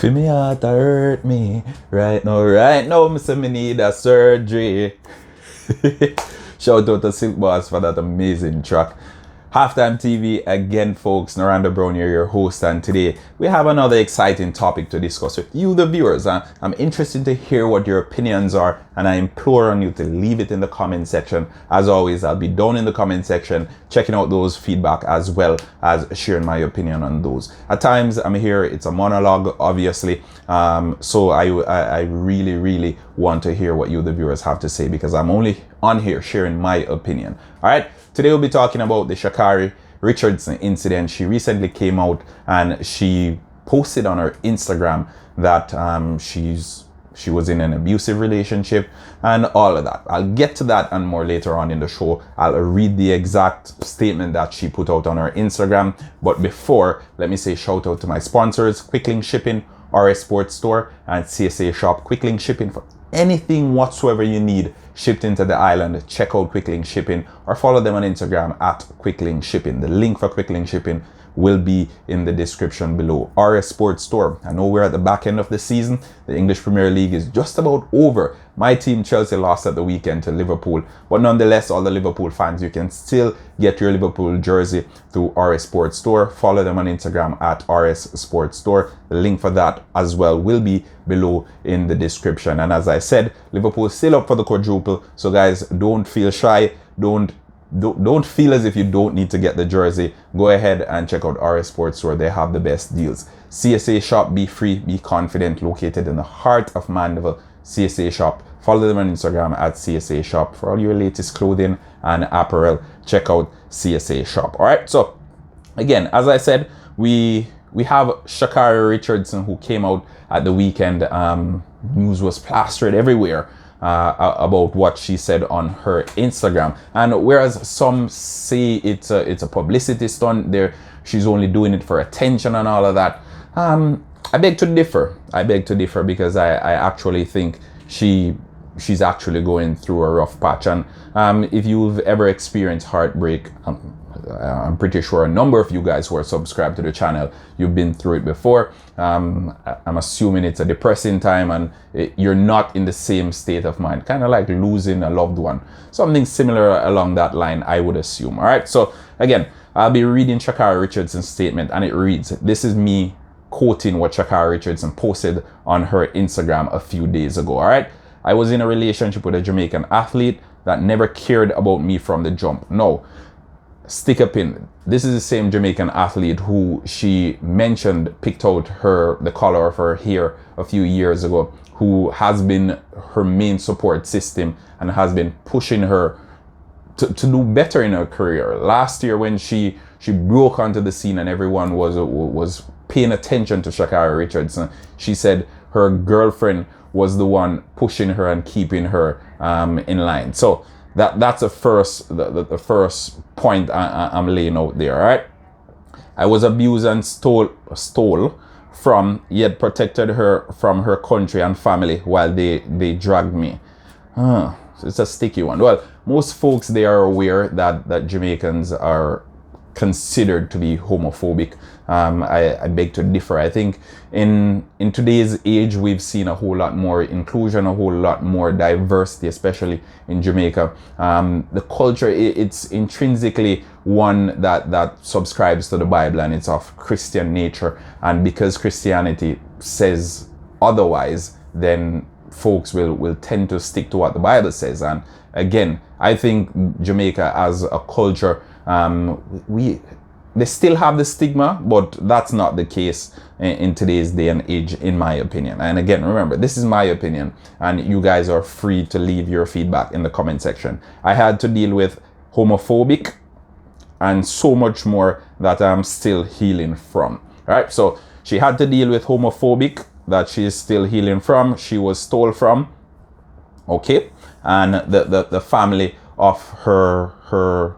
Feel me heart to hurt me. Right now, me say me need a surgery. Shout out to Silk Boss for that amazing track. Halftime TV again, folks. Naranda Brown here, your host, and today we have another exciting topic to discuss with you, the viewers. I'm interested to hear what your opinions are, and I implore on you to leave it in the comment section. As always, I'll be down in the comment section checking out those feedback as well as sharing my opinion on those. At times, I'm here, it's a monologue, obviously, so I really want to hear what you, the viewers, have to say, because I'm only on here sharing my opinion. All right. Today we'll be talking about the Sha'Carri Richardson incident. She recently came out and she posted on her Instagram that she was in an abusive relationship and all of that. I'll get to that and more later on in the show. I'll read the exact statement that she put out on her Instagram. But before, let me say shout out to my sponsors, Quicklink Shipping, RS Sports Store, and CSA Shop. Quicklink Shipping for anything whatsoever you need shipped into the island. Check out Quicklink Shipping or follow them on Instagram at Quicklink Shipping. The link for Quicklink Shipping will be in the description below. RS Sports Store. I know we're at the back end of the season. The English Premier League is just about over. My team Chelsea lost at the weekend to Liverpool, but nonetheless, all the Liverpool fans, you can still get your Liverpool jersey through RS Sports Store. Follow them on Instagram at RS Sports Store. The link for that as well will be below in the description. And as I said, Liverpool is still up for the quadruple, so guys, don't feel shy. Don't feel as if you don't need to get the jersey. Go ahead and check out RS Sports Store. They have the best deals. CSA Shop, be free, be confident, located in the heart of Mandeville. CSA Shop. Follow them on Instagram at CSA Shop for all your latest clothing and apparel. Check out CSA Shop. All right. So again, as I said, we have Sha'Carri Richardson, who came out at the weekend. News was plastered everywhere about what she said on her Instagram. And whereas some say it's a publicity stunt, there she's only doing it for attention and all of that. I beg to differ. Because I actually think she's actually going through a rough patch. And if you've ever experienced heartbreak, I'm pretty sure a number of you guys who are subscribed to the channel, you've been through it before. I'm assuming it's a depressing time and you're not in the same state of mind, kind of like losing a loved one. Something similar along that line, I would assume. All right. So again, I'll be reading Sha'Carri Richardson's statement, and it reads, this is me quoting what Sha'Carri Richardson posted on her Instagram a few days ago. All right. I was in a relationship with a Jamaican athlete that never cared about me from the jump. No. Stick a pin. This is the same Jamaican athlete who she mentioned picked out the color of her hair a few years ago, who has been her main support system and has been pushing her to do better in her career. Last year, when she broke onto the scene and everyone was paying attention to Sha'Carri Richardson, she said her girlfriend was the one pushing her and keeping her in line. So that's the first point I'm laying out there. All right. I was abused and stole from, yet protected her from her country and family while they dragged me. So it's a sticky one. Well, most folks, they are aware that Jamaicans are considered to be homophobic. I beg to differ. I think in today's age, we've seen a whole lot more inclusion, a whole lot more diversity, especially in Jamaica. The culture, it's intrinsically one that subscribes to the Bible, and it's of Christian nature. And because Christianity says otherwise, then folks will tend to stick to what the Bible says. And again, I think Jamaica as a culture, they still have the stigma, but that's not the case in today's day and age, in my opinion. And again, remember, this is my opinion, and you guys are free to leave your feedback in the comment section. I had to deal with homophobic and so much more that I'm still healing from. All right, so she had to deal with homophobic that she is still healing from. She was stole from, okay, and the family of her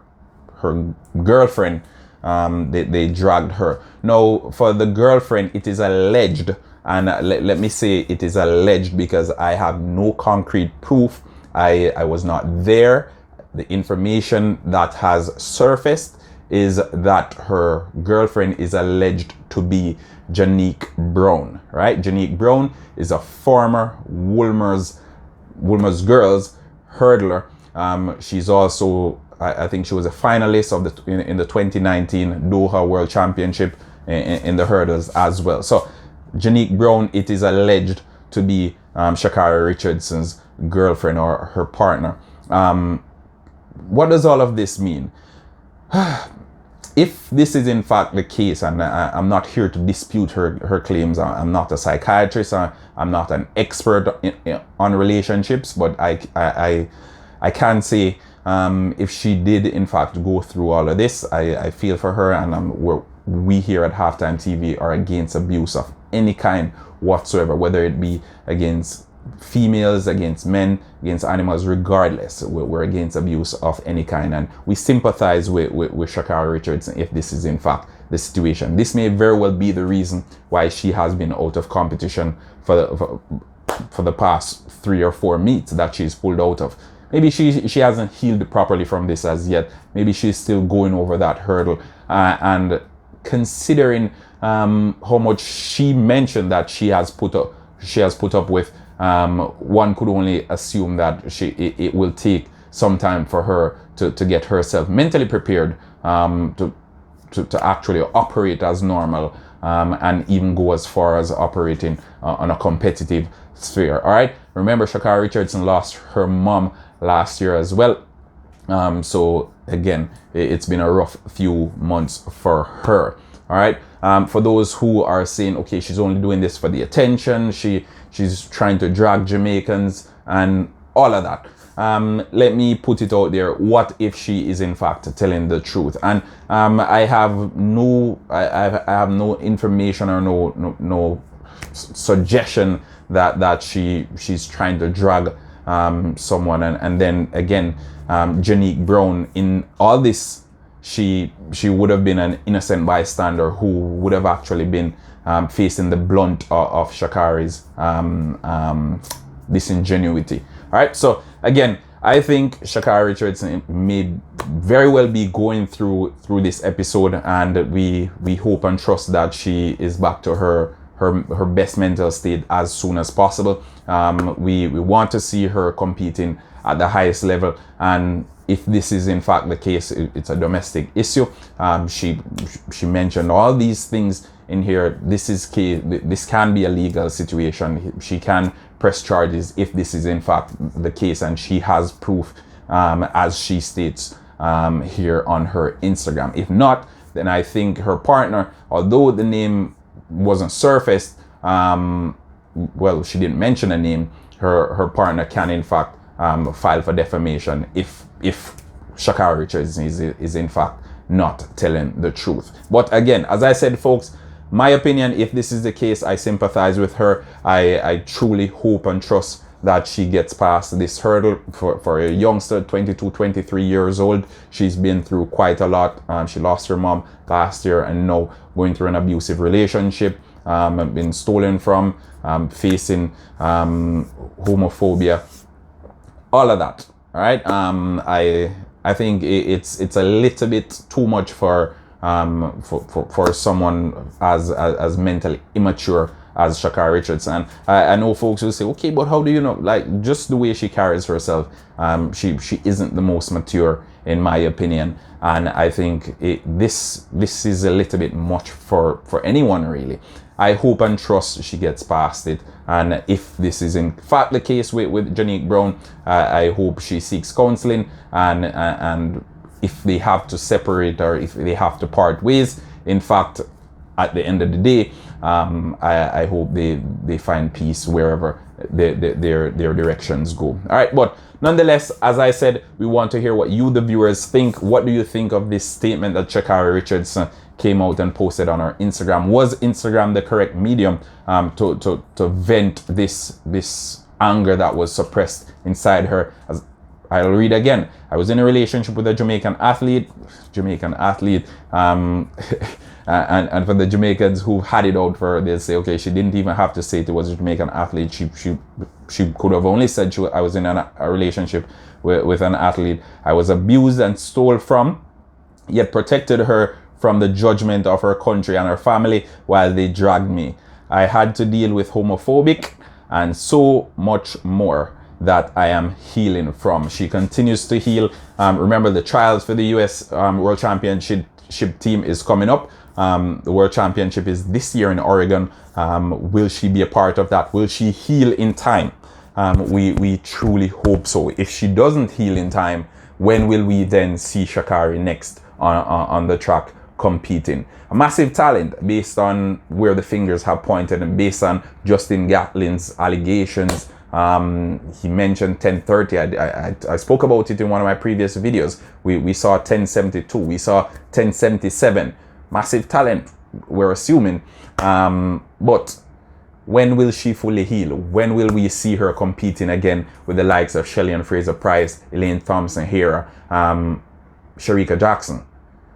girlfriend, they dragged her. Now, for the girlfriend, it is alleged, and let me say it is alleged because I have no concrete proof. I was not there. The information that has surfaced is that her girlfriend is alleged to be Janique Brown, right? Janique Brown is a former Wolmer's Girls hurdler. She's also, I think she was a finalist of in the 2019 Doha World Championship in the hurdles as well. So Janique Brown, it is alleged to be Sha'Carri Richardson's girlfriend or her partner. What does all of this mean? If this is in fact the case, and I'm not here to dispute her claims, I'm not a psychiatrist, I'm not an expert on relationships, but I can say if she did in fact go through all of this, I feel for her, and we here at Halftime TV are against abuse of any kind whatsoever, whether it be against females, against men, against animals, regardless. We're against abuse of any kind, and we sympathize with Sha'Carri Richardson if this is in fact the situation. This may very well be the reason why she has been out of competition for the past 3 or 4 meets that she's pulled out of. Maybe she hasn't healed properly from this as yet. Maybe she's still going over that hurdle, and considering how much she mentioned that she has put up with, one could only assume that it will take some time for her to get herself mentally prepared to actually operate as normal, and even go as far as operating on a competitive sphere. All right. Remember, Sha'Carri Richardson lost her mom last year as well. So again, it's been a rough few months for her. All right. For those who are saying, okay, she's only doing this for the attention, she's trying to drag Jamaicans and all of that. Let me put it out there. What if she is in fact telling the truth? And I have no information or no suggestion that she's trying to drag someone, and then again, Janique Brown, in all this, she would have been an innocent bystander who would have actually been facing the blunt of Sha'Carri's disingenuity. All right, so again, I think Sha'Carri Richardson may very well be going through this episode, and we hope and trust that she is back to her best mental state as soon as possible. We want to see her competing at the highest level, and if this is in fact the case, it's a domestic issue. She mentioned all these things in here. This can be a legal situation. She can press charges if this is in fact the case, and she has proof, as she states here on her Instagram. If not, then I think her partner, although the name wasn't surfaced, well, she didn't mention a name, her partner can in fact file for defamation if Sha'Carri Richardson is in fact not telling the truth. But again, as I said, folks, my opinion, if this is the case, I sympathize with her. I truly hope and trust that she gets past this hurdle. For a youngster, 22, 23 years old, she's been through quite a lot. She lost her mom last year, and now going through an abusive relationship, been stolen from, facing homophobia, all of that. All right. I think it's a little bit too much for someone as mentally immature as Sha'Carri Richardson. I know folks will say, okay, but how do you know? Like, just the way she carries herself, she isn't the most mature, in my opinion. And I think this is a little bit much for anyone, really. I hope and trust she gets past it. And if this is in fact the case with Janique Brown, I hope she seeks counseling, and if they have to separate, or if they have to part ways, in fact, at the end of the day, I hope they find peace wherever their directions go. All right, but nonetheless, as I said, we want to hear what you, the viewers, think. What do you think of this statement that Sha'Carri Richardson came out and posted on her Instagram? Was Instagram the correct medium to vent this anger that was suppressed inside her? As I'll read again, I was in a relationship with a Jamaican athlete, and for the Jamaicans who had it out for her, they'll say, okay, she didn't even have to say it was a Jamaican athlete. She could have only said I was in a relationship with an athlete I was abused and stole from. yet protected her from the judgment of her country and her family while they dragged me. I had to deal with homophobic and so much more that I am healing from. She continues to heal. Remember, the trials for the US World Championship team is coming up. The World Championship is this year in Oregon. Will she be a part of that? Will she heal in time? We truly hope so. If she doesn't heal in time, when will we then see Sha'Carri next on the track competing? A massive talent based on where the fingers have pointed and based on Justin Gatlin's allegations. He mentioned 1030. I spoke about it in one of my previous videos. We saw 1072. We saw 1077. Massive talent, we're assuming. But when will she fully heal? When will we see her competing again with the likes of Shelly and Fraser Price, Elaine Thompson here, Shericka Jackson?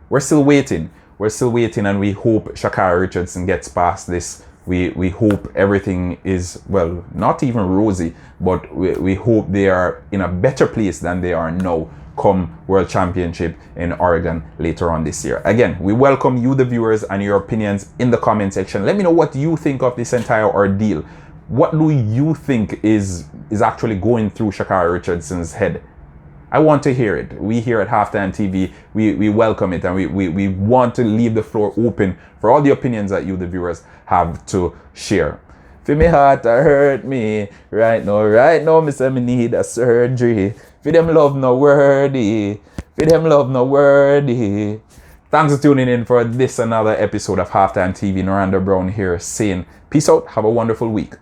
We're still waiting. We're still waiting, and we hope Sha'Carri Richardson gets past this. We hope everything is, well, not even rosy, but we hope they are in a better place than they are now come World Championship in Oregon later on this year. Again, we welcome you, the viewers, and your opinions in the comment section. Let me know what you think of this entire ordeal. What do you think is actually going through Sha'Carri Richardson's head? I want to hear it. We here at Halftime TV, we welcome it, and we want to leave the floor open for all the opinions that you, the viewers, have to share. For me heart hurt me right now, me say me need a surgery. For them love no worthy. For them love no worthy. Thanks for tuning in for this another episode of Halftime TV. Noranda Brown here saying peace out. Have a wonderful week.